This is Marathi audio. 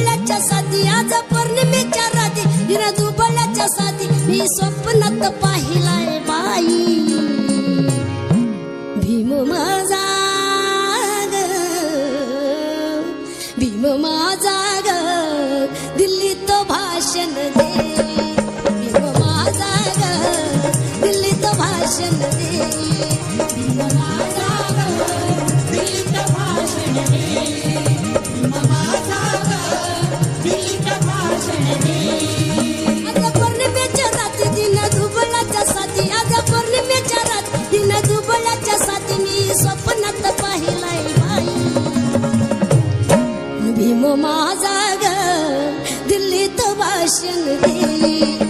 दुबळ्याच्या साथी आज पौर्णिमेच्या रात्री दिन दुबळ्याच्या साथी मी स्वप्नात पाहिलाय बाई भीम माझा ग भीम माझा ग दिल्लीत भाषण दे भीम माझा ग दिल्लीत भाषण दे भीम माझा ग दिल्लीत भाषण दे भीम माझा ग दिल्लीत भाषण दे आज पौर्णिमेच्या रात्री दिन दुबळ्याच्या साथी आज पौर्णिमेच्या रात्री दिन दुबळ्याच्या साथी मी स्वप्नात पाहिलाय बाई भीम माझा ग दिल्लीत भाषण दे